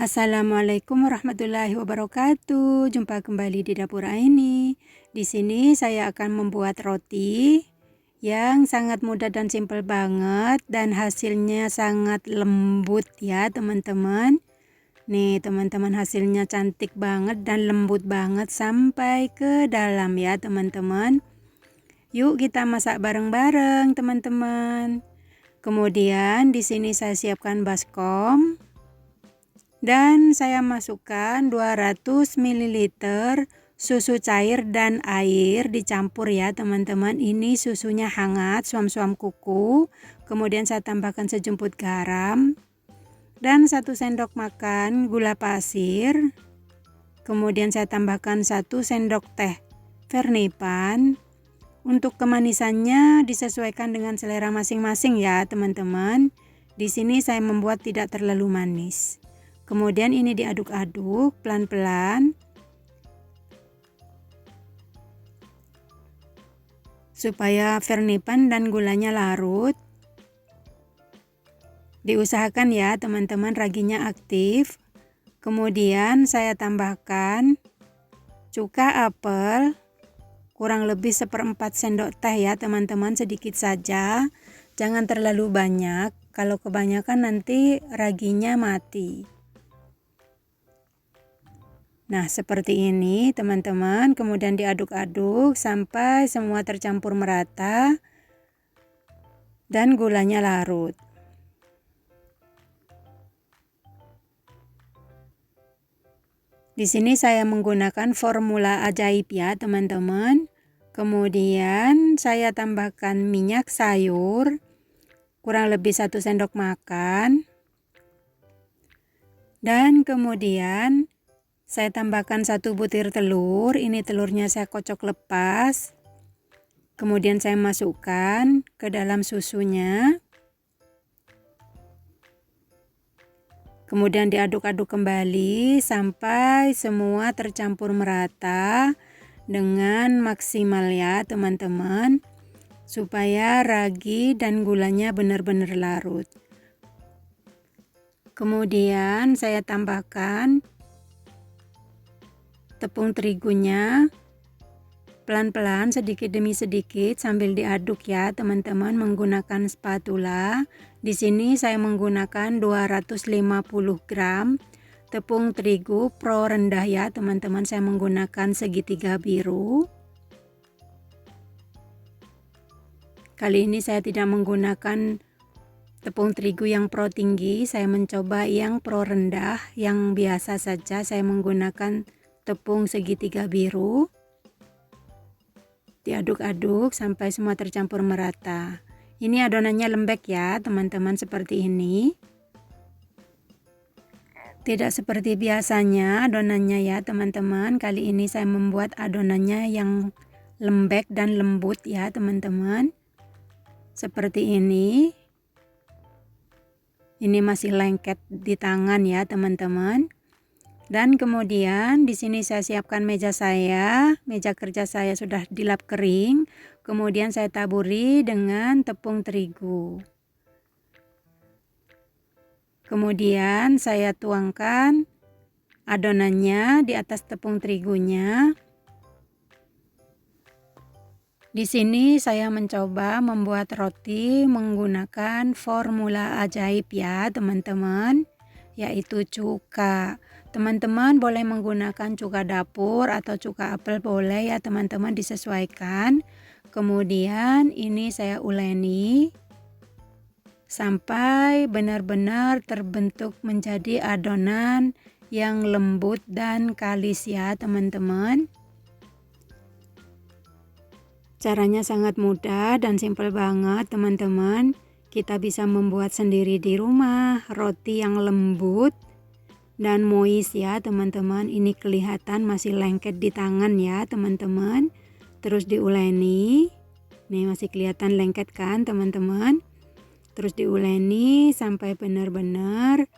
Assalamualaikum warahmatullahi wabarakatuh. Jumpa kembali di dapur Aini. Di sini saya akan membuat roti yang sangat mudah dan simpel banget dan hasilnya sangat lembut ya, teman-teman. Nih, teman-teman, hasilnya cantik banget dan lembut banget sampai ke dalam ya, teman-teman. Yuk kita masak bareng-bareng, teman-teman. Kemudian di sini saya siapkan baskom. Dan saya masukkan 200 ml susu cair dan air dicampur ya, teman-teman. Ini susunya hangat, suam-suam kuku. Kemudian saya tambahkan sejumput garam dan 1 sendok makan gula pasir. Kemudian saya tambahkan 1 sendok teh vernipan. Untuk kemanisannya disesuaikan dengan selera masing-masing ya, teman-teman. Di sini saya membuat tidak terlalu manis. Kemudian ini diaduk-aduk pelan-pelan supaya vernipan dan gulanya larut. Diusahakan ya, teman-teman, raginya aktif. Kemudian saya tambahkan cuka apel kurang lebih 1/4 sendok teh ya, teman-teman, sedikit saja. Jangan terlalu banyak, kalau kebanyakan nanti raginya mati. Nah, seperti ini, teman-teman. Kemudian diaduk-aduk sampai semua tercampur merata dan gulanya larut. Di sini saya menggunakan formula ajaib ya, teman-teman. Kemudian saya tambahkan minyak sayur kurang lebih 1 sendok makan. Dan kemudian saya tambahkan 1 butir telur. Ini telurnya saya kocok lepas. Kemudian saya masukkan ke dalam susunya. Kemudian diaduk-aduk kembali sampai semua tercampur merata dengan maksimal ya, teman-teman. Supaya ragi dan gulanya benar-benar larut. Kemudian saya tambahkan tepung terigunya pelan-pelan, sedikit demi sedikit sambil diaduk ya, teman-teman, menggunakan spatula. Di sini saya menggunakan 250 gram tepung terigu pro rendah ya, teman-teman. Saya menggunakan segitiga biru. Kali ini saya tidak menggunakan tepung terigu yang pro tinggi, saya mencoba yang pro rendah, yang biasa saja. Saya menggunakan tepung segitiga biru. Diaduk-aduk sampai semua tercampur merata. Ini adonannya lembek ya, teman-teman, seperti ini. Tidak seperti biasanya adonannya ya, teman-teman. Kali ini saya membuat adonannya yang lembek dan lembut ya, teman-teman. Seperti ini. Ini masih lengket di tangan ya, teman-teman. Dan kemudian di sini saya siapkan meja saya. Meja kerja saya sudah dilap kering. Kemudian saya taburi dengan tepung terigu. Kemudian saya tuangkan adonannya di atas tepung terigunya. Di sini saya mencoba membuat roti menggunakan formula ajaib ya, teman-teman, yaitu cuka. Teman-teman boleh menggunakan cuka dapur atau cuka apel, boleh ya, teman-teman, disesuaikan. Kemudian ini saya uleni sampai benar-benar terbentuk menjadi adonan yang lembut dan kalis ya, teman-teman. Caranya sangat mudah dan simpel banget, teman-teman. Kita bisa membuat sendiri di rumah roti yang lembut dan moist ya, teman-teman. Ini kelihatan masih lengket di tangan ya, teman-teman. Terus diuleni. Nih masih kelihatan lengket kan, teman-teman. Terus diuleni sampai benar-benar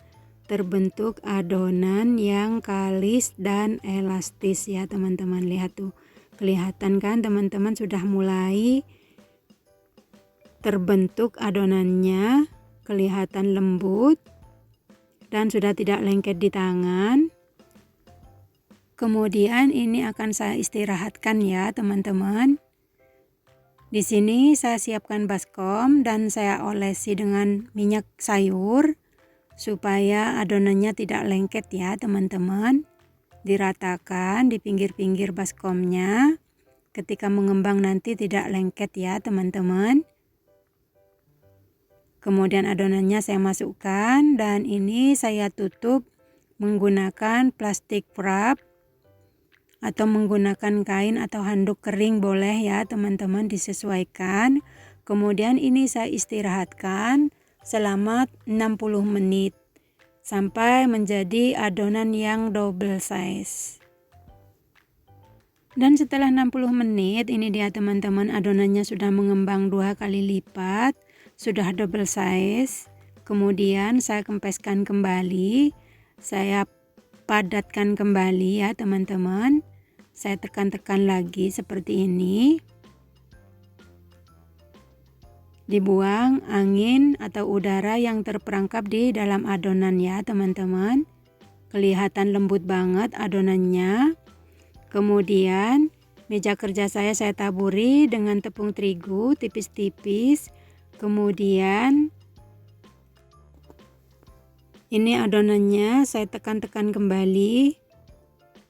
terbentuk adonan yang kalis dan elastis ya, teman-teman. Lihat tuh. Kelihatan kan, teman-teman, sudah mulai terbentuk adonannya, kelihatan lembut. dan sudah tidak lengket di tangan. Kemudian ini akan saya istirahatkan ya teman-teman. Di sini saya siapkan baskom dan saya olesi dengan minyak sayur supaya adonannya tidak lengket ya teman-teman. Diratakan di pinggir-pinggir baskomnya. Ketika mengembang nanti tidak lengket ya teman-teman. Kemudian adonannya saya masukkan dan ini saya tutup menggunakan plastik wrap atau menggunakan kain atau handuk kering boleh ya teman-teman, disesuaikan. Kemudian ini saya istirahatkan selama 60 menit sampai menjadi adonan yang double size. Dan setelah 60 menit ini dia teman-teman, adonannya sudah mengembang 2 kali lipat, sudah double size. Kemudian saya kempeskan kembali, saya padatkan kembali ya teman-teman. Saya tekan-tekan lagi seperti ini. Dibuang angin atau udara yang terperangkap di dalam adonan ya teman-teman. Kelihatan lembut banget adonannya. Kemudian meja kerja saya taburi dengan tepung terigu tipis-tipis. Kemudian ini adonannya saya tekan-tekan kembali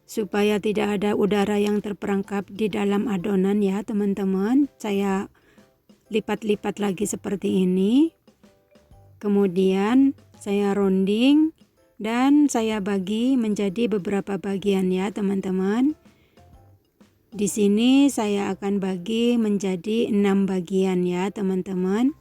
supaya tidak ada udara yang terperangkap di dalam adonan ya teman-teman. Saya lipat-lipat lagi seperti ini. Kemudian saya rounding dan saya bagi menjadi beberapa bagian ya teman-teman. Di sini saya akan bagi menjadi 6 bagian ya teman-teman.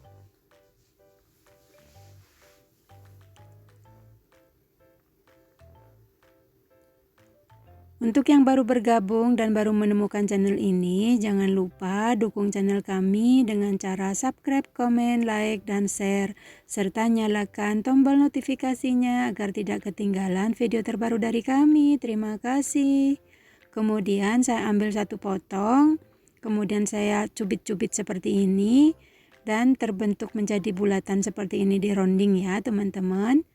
Untuk yang baru bergabung dan baru menemukan channel ini, jangan lupa dukung channel kami dengan cara subscribe, komen, like, dan share, serta nyalakan tombol notifikasinya agar tidak ketinggalan video terbaru dari kami. Terima kasih. Kemudian saya ambil satu potong, kemudian saya cubit-cubit seperti ini dan terbentuk menjadi bulatan seperti ini di rounding ya teman-teman.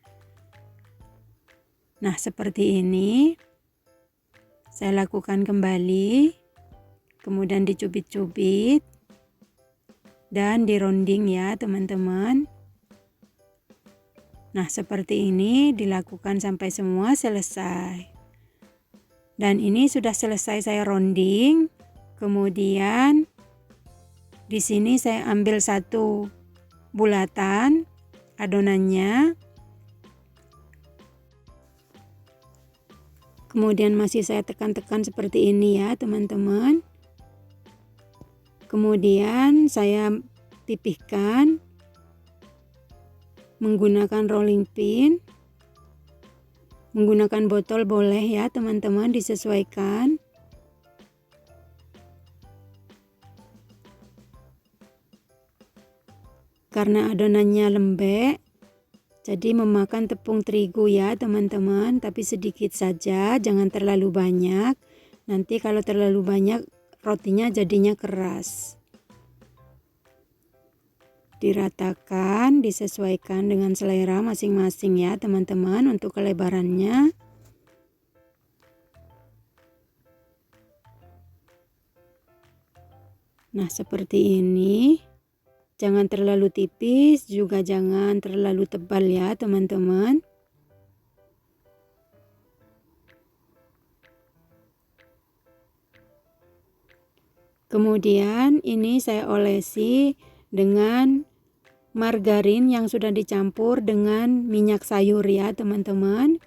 Nah seperti ini. Saya lakukan kembali, kemudian dicubit-cubit dan di rounding ya teman-teman. Nah seperti ini dilakukan sampai semua selesai. Dan ini sudah selesai saya rounding. Kemudian di sini saya ambil satu bulatan adonannya. Kemudian masih saya tekan-tekan seperti ini ya teman-teman. Kemudian saya pipihkan menggunakan rolling pin. Menggunakan botol boleh ya teman-teman, disesuaikan. Karena adonannya lembek, jadi memakan tepung terigu ya teman-teman, tapi sedikit saja, jangan terlalu banyak. Nanti kalau terlalu banyak rotinya jadinya keras. Diratakan, disesuaikan dengan selera masing-masing ya teman-teman untuk kelebarannya. Nah seperti ini. Jangan terlalu tipis, juga jangan terlalu tebal ya teman-teman. Kemudian ini saya olesi dengan margarin yang sudah dicampur dengan minyak sayur ya teman-teman.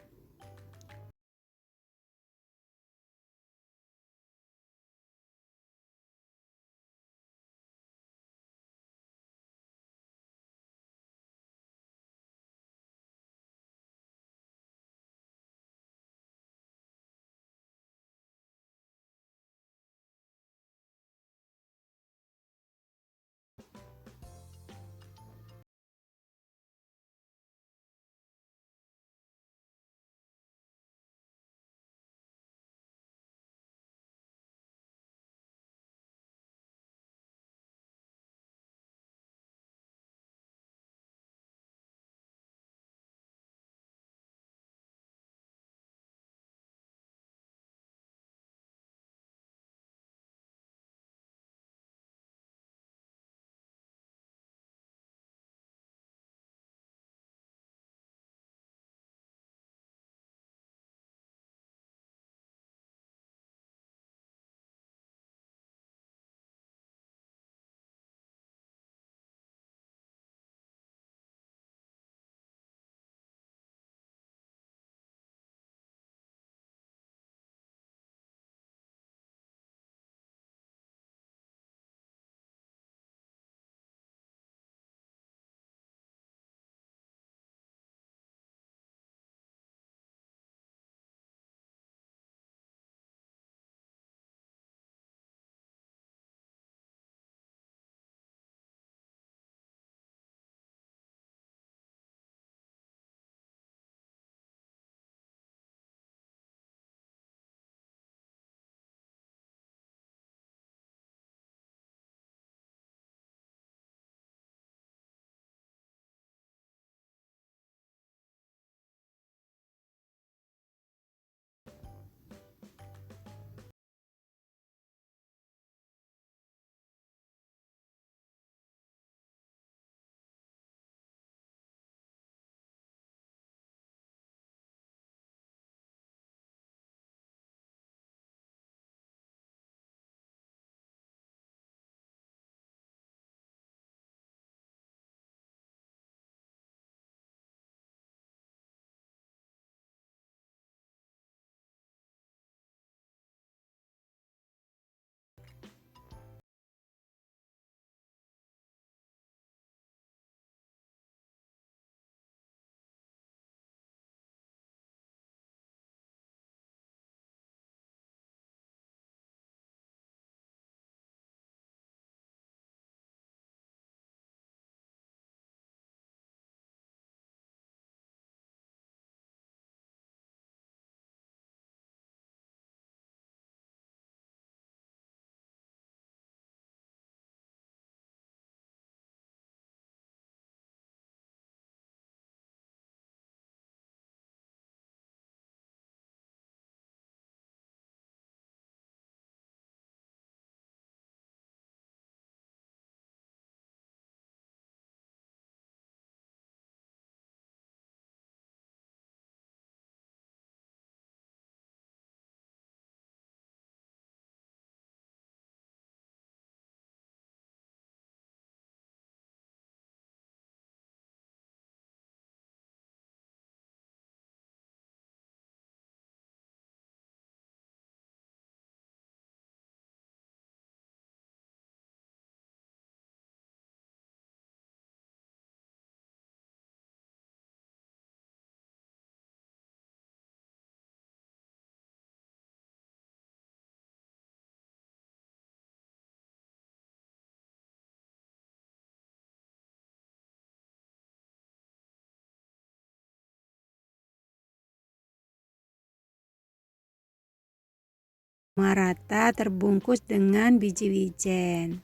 rata terbungkus dengan biji wijen.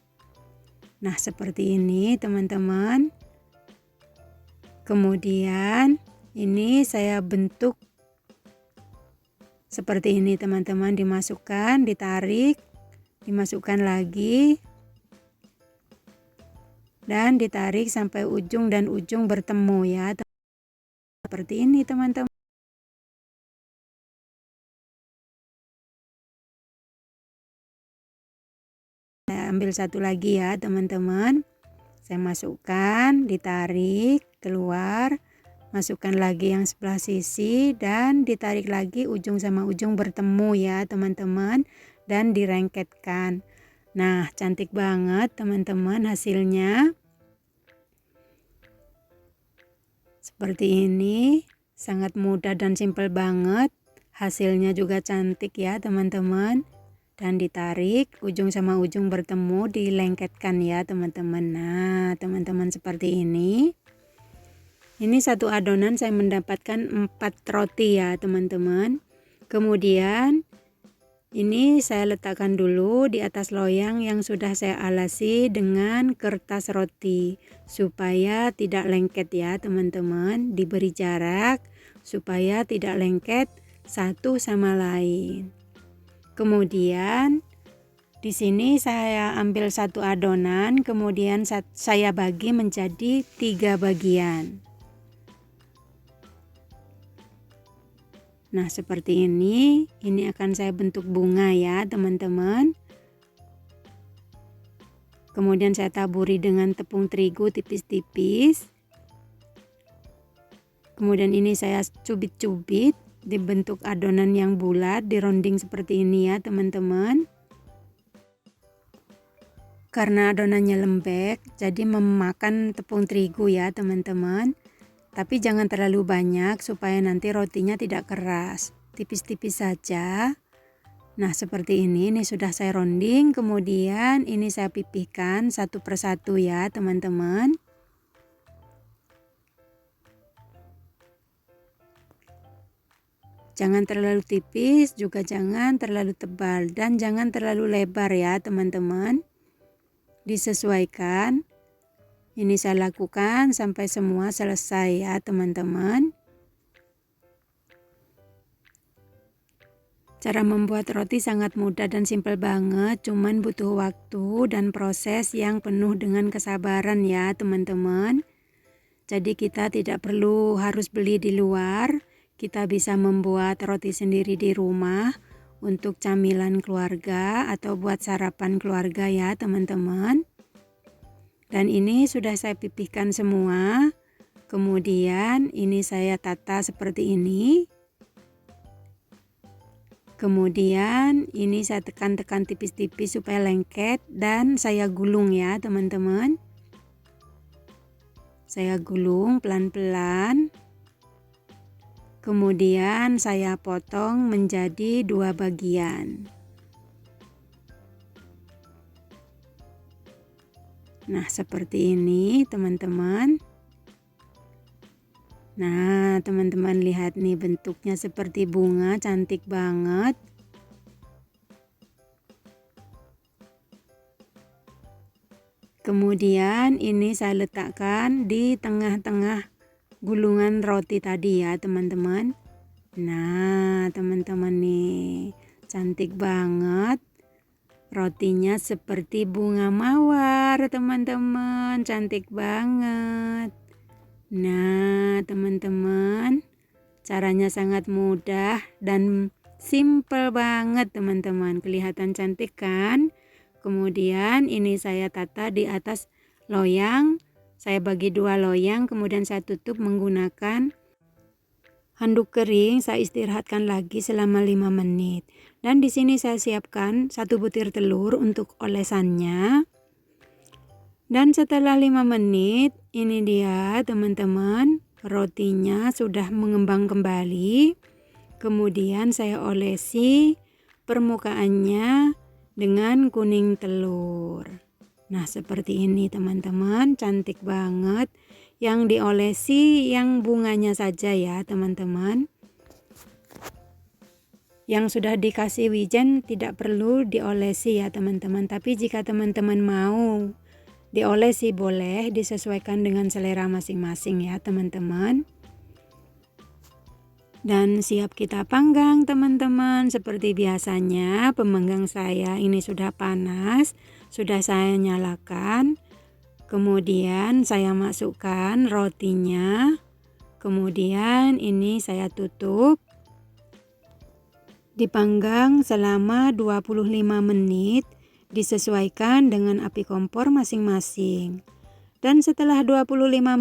Nah, seperti ini teman-teman. Kemudian ini saya bentuk seperti ini teman-teman, dimasukkan, ditarik, dimasukkan lagi, dan ditarik sampai ujung dan ujung bertemu ya. Seperti ini teman-teman. Saya ambil satu lagi ya teman-teman. Saya masukkan, ditarik keluar, masukkan lagi yang sebelah sisi dan ditarik lagi ujung sama ujung bertemu ya teman-teman, dan direngketkan. Nah, cantik banget teman-teman hasilnya. Seperti ini, sangat mudah dan simpel banget. Hasilnya juga cantik ya teman-teman. Dan ditarik, ujung sama ujung bertemu, dilengketkan ya teman-teman. Nah, teman-teman seperti ini. Ini satu adonan saya mendapatkan 4 roti ya teman-teman. Kemudian ini saya letakkan dulu di atas loyang yang sudah saya alasi dengan kertas roti supaya tidak lengket ya teman-teman. Diberi jarak supaya tidak lengket satu sama lain. Kemudian di sini saya ambil satu adonan, kemudian saya bagi menjadi 3 bagian. Nah, seperti ini akan saya bentuk bunga ya teman-teman. Kemudian saya taburi dengan tepung terigu tipis-tipis. Kemudian ini saya cubit-cubit, dibentuk adonan yang bulat, dironding seperti ini ya teman-teman. Karena adonannya lembek, jadi memakan tepung terigu ya teman-teman. Tapi jangan terlalu banyak supaya nanti rotinya tidak keras. Tipis-tipis saja. Nah, seperti ini sudah saya ronding. Kemudian ini saya pipihkan satu persatu ya teman-teman. Jangan terlalu tipis, juga jangan terlalu tebal, dan jangan terlalu lebar ya teman-teman. Disesuaikan. Ini saya lakukan sampai semua selesai ya teman-teman. Cara membuat roti sangat mudah dan simpel banget, cuman butuh waktu dan proses yang penuh dengan kesabaran ya teman-teman. Jadi kita tidak perlu harus beli di luar, kita bisa membuat roti sendiri di rumah untuk camilan keluarga atau buat sarapan keluarga ya teman-teman. Dan ini sudah saya pipihkan semua. Kemudian ini saya tata seperti ini. Kemudian ini saya tekan-tekan tipis-tipis supaya lengket dan saya gulung ya teman-teman. Saya gulung pelan-pelan. Kemudian saya potong menjadi 2 bagian. Nah, seperti ini teman-teman. Nah, teman-teman lihat nih, bentuknya seperti bunga, cantik banget. Kemudian ini saya letakkan di tengah-tengah gulungan roti tadi ya teman-teman. Nah, teman-teman nih, cantik banget. Rotinya seperti bunga mawar teman-teman, cantik banget. Nah teman-teman, caranya sangat mudah dan simple banget teman-teman. Kelihatan cantik kan? Kemudian ini saya tata di atas loyang. Saya bagi 2 loyang, kemudian saya tutup menggunakan handuk kering. Saya istirahatkan lagi selama 5 menit. Dan di sini saya siapkan 1 butir telur untuk olesannya. Dan setelah 5 menit, ini dia teman-teman, rotinya sudah mengembang kembali. Kemudian saya olesi permukaannya dengan kuning telur. Nah, seperti ini teman-teman, cantik banget. Yang diolesi yang bunganya saja ya teman-teman. Yang sudah dikasih wijen tidak perlu diolesi ya teman-teman. Tapi jika teman-teman mau diolesi boleh, disesuaikan dengan selera masing-masing ya teman-teman. Dan siap kita panggang teman-teman. Seperti biasanya pemanggang saya ini sudah panas, sudah saya nyalakan. Kemudian saya masukkan rotinya. Kemudian ini saya tutup. Dipanggang selama 25 menit, disesuaikan dengan api kompor masing-masing. Dan setelah 25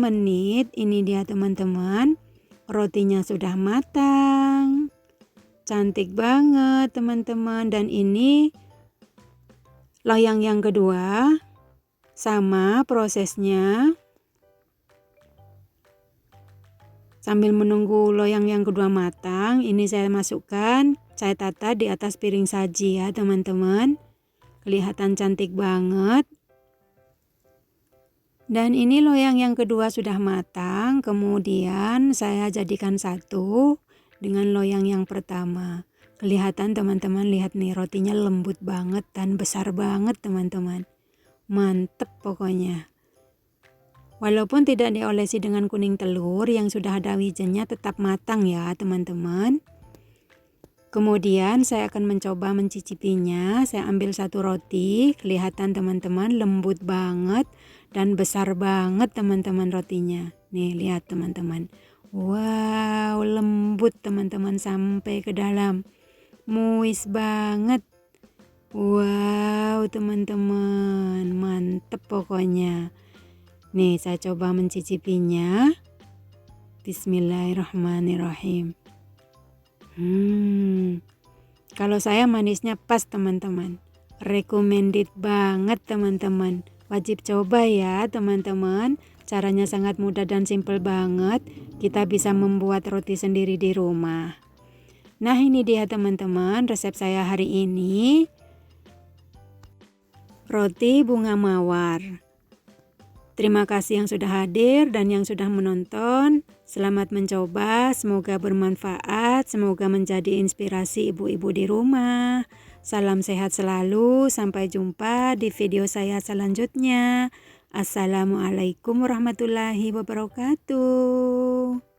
menit, ini dia teman-teman, rotinya sudah matang. Cantik banget teman-teman. Dan ini loyang yang kedua, sama prosesnya. Sambil menunggu loyang yang kedua matang, ini saya masukkan, saya tata di atas piring saji ya teman-teman. Kelihatan cantik banget. Dan ini loyang yang kedua sudah matang, kemudian saya jadikan satu dengan loyang yang pertama. Kelihatan teman-teman, lihat nih rotinya lembut banget dan besar banget teman-teman. Mantep pokoknya. Walaupun tidak diolesi dengan kuning telur, yang sudah ada wijennya tetap matang ya teman-teman. Kemudian saya akan mencoba mencicipinya. Saya ambil satu roti, kelihatan teman-teman lembut banget dan besar banget teman-teman rotinya. Nih lihat teman-teman. Wow, lembut teman-teman sampai ke dalam. Muis banget. Wow teman-teman, mantep pokoknya. Nih saya coba mencicipinya. Bismillahirrahmanirrahim. Kalau saya manisnya pas teman-teman. Recommended banget teman-teman. Wajib coba ya teman-teman. Caranya sangat mudah dan simple banget. Kita bisa membuat roti sendiri di rumah. Nah ini dia teman-teman resep saya hari ini. Roti bunga mawar. Terima kasih yang sudah hadir dan yang sudah menonton. Selamat mencoba, semoga bermanfaat, semoga menjadi inspirasi ibu-ibu di rumah. Salam sehat selalu, sampai jumpa di video saya selanjutnya. Assalamualaikum warahmatullahi wabarakatuh.